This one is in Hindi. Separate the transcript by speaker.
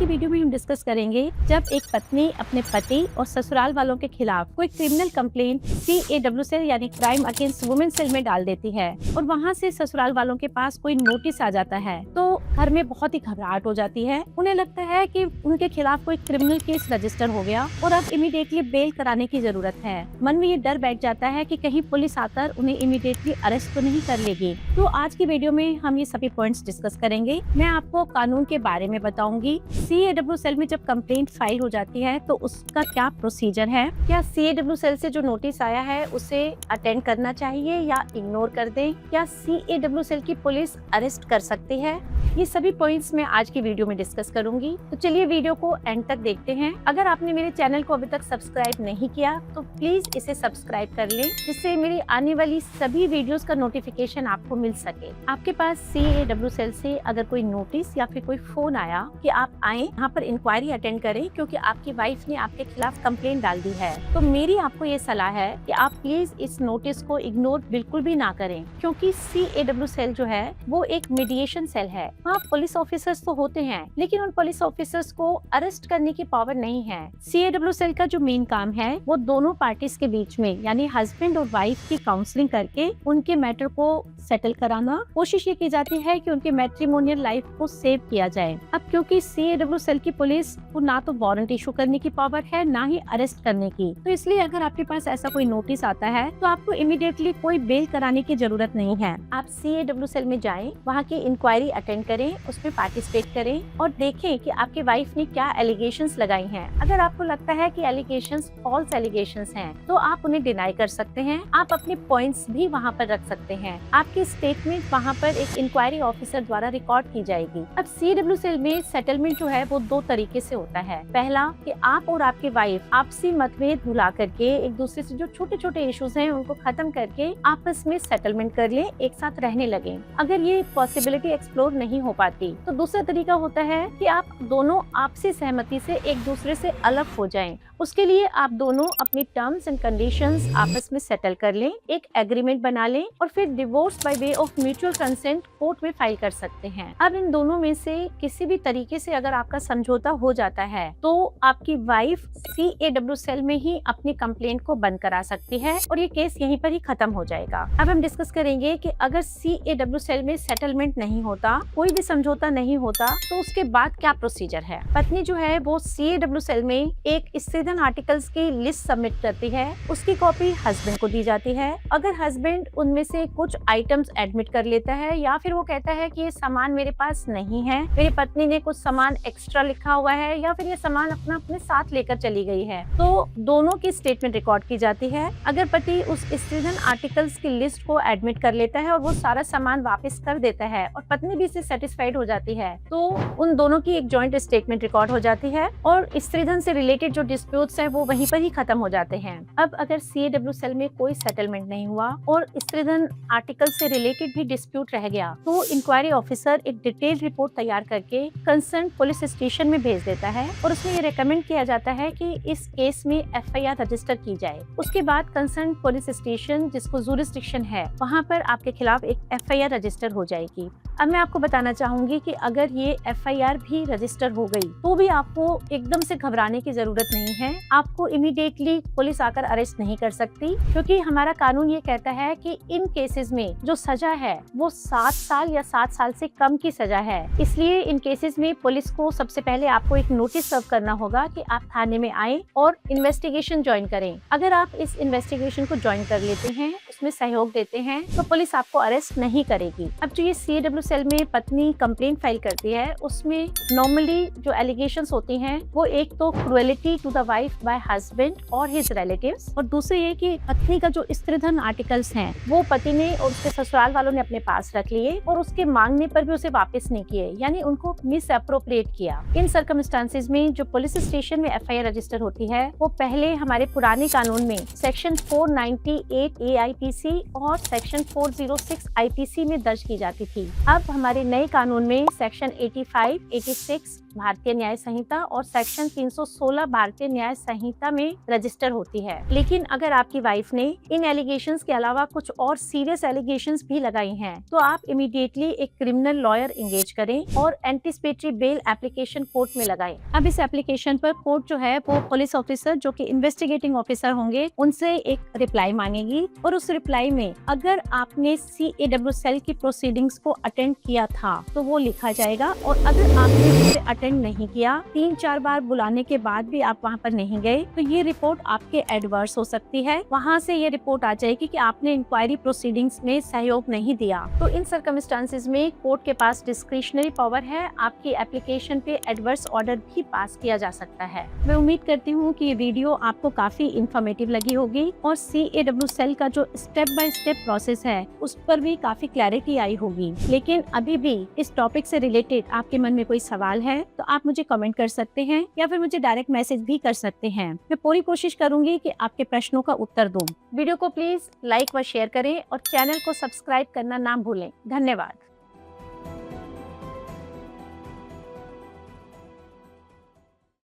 Speaker 1: की वीडियो में हम डिस्कस करेंगे जब एक पत्नी अपने पति और ससुराल वालों के खिलाफ कोई क्रिमिनल कंप्लेंट CAW सेल यानी क्राइम अगेंस्ट वुमेन सेल में डाल देती है और वहाँ से ससुराल वालों के पास कोई नोटिस आ जाता है तो घर में बहुत ही घबराहट हो जाती है। उन्हें लगता है कि उनके खिलाफ कोई क्रिमिनल केस रजिस्टर हो गया और अब इमीडिएटली बेल कराने की जरूरत है। मन में ये डर बैठ जाता है कि कहीं पुलिस आकर उन्हें इमीडिएटली अरेस्ट तो नहीं कर लेगी। तो आज की वीडियो में हम ये सभी पॉइंट्स डिस्कस करेंगे। मैं आपको कानून के बारे में बताऊंगी। CAW सेल में जब कंप्लेंट फाइल हो जाती है तो उसका क्या प्रोसीजर है, क्या CAW सेल से जो नोटिस आया है उसे अटेंड करना चाहिए या इग्नोर कर दें, क्या CAW सेल की पुलिस अरेस्ट कर सकती है, ये सभी पॉइंट्स मैं आज की वीडियो में डिस्कस करूंगी। तो चलिए वीडियो को एंड तक देखते हैं। अगर आपने मेरे चैनल को अभी तक सब्सक्राइब नहीं किया तो प्लीज इसे सब्सक्राइब कर लें, जिससे मेरी आने वाली सभी वीडियोस का नोटिफिकेशन आपको मिल सके। आपके पास CAW सेल से अगर कोई नोटिस या फिर कोई फोन आया कि आप आए यहाँ पर इंक्वायरी अटेंड करें क्योंकि आपकी वाइफ ने आपके खिलाफ कंप्लेंट डाल दी है, तो मेरी आपको ये सलाह है कि आप प्लीज इस नोटिस को इग्नोर बिल्कुल भी ना करें, क्योंकि CAW सेल जो है वो एक मीडिएशन सेल है। वहाँ पुलिस ऑफिसर्स तो होते हैं लेकिन उन पुलिस ऑफिसर्स को अरेस्ट करने की पावर नहीं है। CAW सेल का जो मेन काम है वो दोनों पार्टीज के बीच में यानी हस्बैंड और वाइफ की काउंसलिंग करके उनके मैटर को सेटल कराना। कोशिश ये की जाती है कि उनके मैट्रिमोनियल लाइफ को सेव किया जाए। अब क्योंकि CAW सेल की पुलिस को ना तो वारंट इशू करने की पावर है ना ही अरेस्ट करने की, तो इसलिए अगर आपके पास ऐसा कोई नोटिस आता है तो आपको इमीडिएटली कोई बेल कराने की जरूरत नहीं है। आप CAW सेल में जाएं, वहाँ की इंक्वायरी अटेंड करें, उसमें पार्टिसिपेट करें और देखें कि आपकी वाइफ ने क्या एलिगेशंस लगाई हैं। अगर आपको लगता है कि एलिगेशंस फॉल्स एलिगेशंस हैं तो आप उन्हें डिनाई कर सकते हैं। आप अपने पॉइंट्स भी वहाँ पर रख सकते हैं। आपकी स्टेटमेंट वहाँ पर एक इंक्वायरी ऑफिसर द्वारा रिकॉर्ड की जाएगी। अब CAW सेल में सेटलमेंट जो है वो दो तरीके से होता है। पहला कि आप और आपकी वाइफ आपसी मतभेद भुला करके एक दूसरे से जो छोटे छोटे इश्यूज हैं उनको खत्म करके आपस में सेटलमेंट कर लें, एक साथ रहने लगे। अगर ये पॉसिबिलिटी एक्सप्लोर नहीं हो पाती तो दूसरा तरीका होता है कि आप दोनों आपसी सहमति से एक दूसरे से अलग हो जाएं। उसके लिए आप दोनों अपनी टर्म्स एंड कंडीशंस आपस में सेटल कर लें, एक एग्रीमेंट बना लें और फिर divorce by way of mutual consent court में फाइल कर सकते हैं। अब इन दोनों में से किसी भी तरीके से अगर आपका समझौता हो जाता है तो आपकी वाइफ CAW सेल में ही अपनी कंप्लेंट को बंद करा सकती है और ये केस यहीं पर ही खत्म हो जाएगा। अब हम डिस्कस करेंगे कि अगर CAW सेल में सेटलमेंट नहीं होता, कोई भी समझौता नहीं होता, तो उसके बाद क्या प्रोसीजर है। पत्नी जो है वो CAW सेल में एक स्त्रीधन आर्टिकल्स की लिस्ट सबमिट करती है, उसकी कॉपी हस्बैंड को दी जाती है। अगर हस्बैंड उनमें से कुछ आइटम्स एडमिट कर लेता है या फिर वो कहता है कि ये सामान मेरे पास नहीं है, मेरी पत्नी ने कुछ सामान एक्स्ट्रा लिखा हुआ है या फिर ये सामान अपने साथ लेकर चली गई है, तो दोनों की स्टेटमेंट रिकॉर्ड की जाती है। अगर पति उस स्त्रीधन आर्टिकल्स की लिस्ट को एडमिट कर लेता है और वो सारा सामान वापस कर देता है और पत्नी भी इससे सेटिस्फाइड हो जाती है, तो उन दोनों की एक जॉइंट स्टेटमेंट रिकॉर्ड हो जाती है और स्त्रीधन से रिलेटेड जो डिस्प्यूट्स हैं वो वहीं पर ही खत्म हो जाते हैं। अब अगर CAW सेल में कोई सेटलमेंट नहीं हुआ और स्त्रीधन आर्टिकल से रिलेटेड भी डिस्प्यूट रह गया तो इंक्वायरी ऑफिसर एक डिटेल रिपोर्ट तैयार करके कंसर्न पुलिस स्टेशन में भेज देता है और उसमें ये रेकमेंड किया जाता है कि इस केस में FIR रजिस्टर की जाए। उसके बाद कंसर्न पुलिस स्टेशन जिसको जुरिस्डिक्शन है वहाँ पर आपके खिलाफ एक FIR रजिस्टर हो जाएगी। अब मैं आपको बताना चाहूंगी कि अगर ये FIR भी रजिस्टर हो गई तो भी आपको एकदम से घबराने की जरूरत नहीं है। आपको इमीडिएटली पुलिस आकर अरेस्ट नहीं कर सकती, क्योंकि हमारा कानून ये कहता है कि इन केसेस में जो सजा है वो 7 साल या 7 साल से कम की सजा है। इसलिए इन केसेस में पुलिस को सबसे पहले आपको एक नोटिस सर्व करना होगा कि आप थाने में आए और इन्वेस्टिगेशन ज्वाइन करें। अगर आप इस इन्वेस्टिगेशन को ज्वाइन कर लेते हैं, उसमें सहयोग देते हैं, तो पुलिस आपको अरेस्ट नहीं करेगी। अब जो ये CAW सेल में पत्नी कंप्लेंट फाइल करती है उसमें नॉर्मली जो एलिगेशंस होती हैं वो एक तो cruelty to the wife by husband और हिज रिलेटिव्स, और दूसरी ये कि पत्नी का जो स्त्रीधन आर्टिकल्स हैं वो पति ने और उसके ससुराल वालों ने अपने पास रख लिए और उसके मांगने पर भी उसे वापस नहीं किए, यानी उनको मिस अप्रोप्रिएट किया। इन सर्कमस्टांसेस में जो पुलिस स्टेशन में FIR रजिस्टर होती है वो पहले हमारे पुराने कानून में सेक्शन 498 AIPC और सेक्शन 406 IPC में दर्ज की जाती थी। अब हमारे नए कानून में सेक्शन 85, 86 भारतीय न्याय संहिता और सेक्शन 316 भारतीय न्याय संहिता में रजिस्टर होती है। लेकिन अगर आपकी वाइफ ने इन एलिगेशंस के अलावा कुछ और सीरियस एलिगेशंस भी लगाई हैं, तो आप इमीडिएटली एक क्रिमिनल लॉयर इंगेज करें और एंटीसिपेटरी बेल एप्लीकेशन कोर्ट में लगाएं। अब इस एप्लीकेशन पर कोर्ट जो है वो पुलिस ऑफिसर जो कि इन्वेस्टिगेटिंग ऑफिसर होंगे उनसे एक रिप्लाई मांगेगी, और उस रिप्लाई में अगर आपने CAW सेल की प्रोसीडिंग्स को अटेंड किया था तो वो लिखा जाएगा, और अगर आपने उसे अटेंड नहीं किया, 3-4 बार बुलाने के बाद भी आप वहाँ पर नहीं गए, तो ये रिपोर्ट आपके एडवर्स हो सकती है। वहाँ से ये रिपोर्ट आ जाएगी कि आपने इंक्वायरी प्रोसीडिंग्स में सहयोग नहीं दिया। तो इन सर्कमस्टांसेस में कोर्ट के पास डिस्क्रिशनरी पावर है, आपकी एप्लीकेशन पे एडवर्स ऑर्डर भी पास किया जा सकता है। मैं उम्मीद करती हूँ कि ये वीडियो आपको काफी इंफॉर्मेटिव लगी होगी और CAW सेल का जो स्टेप बाय स्टेप प्रोसेस है उस पर भी काफी क्लैरिटी आई होगी। लेकिन अभी भी इस टॉपिक से रिलेटेड आपके मन में कोई सवाल है तो आप मुझे कमेंट कर सकते हैं या फिर मुझे डायरेक्ट मैसेज भी कर सकते हैं। मैं पूरी कोशिश करूंगी कि आपके प्रश्नों का उत्तर दूं। वीडियो को प्लीज लाइक व शेयर करें और चैनल को सब्सक्राइब करना ना भूलें। धन्यवाद।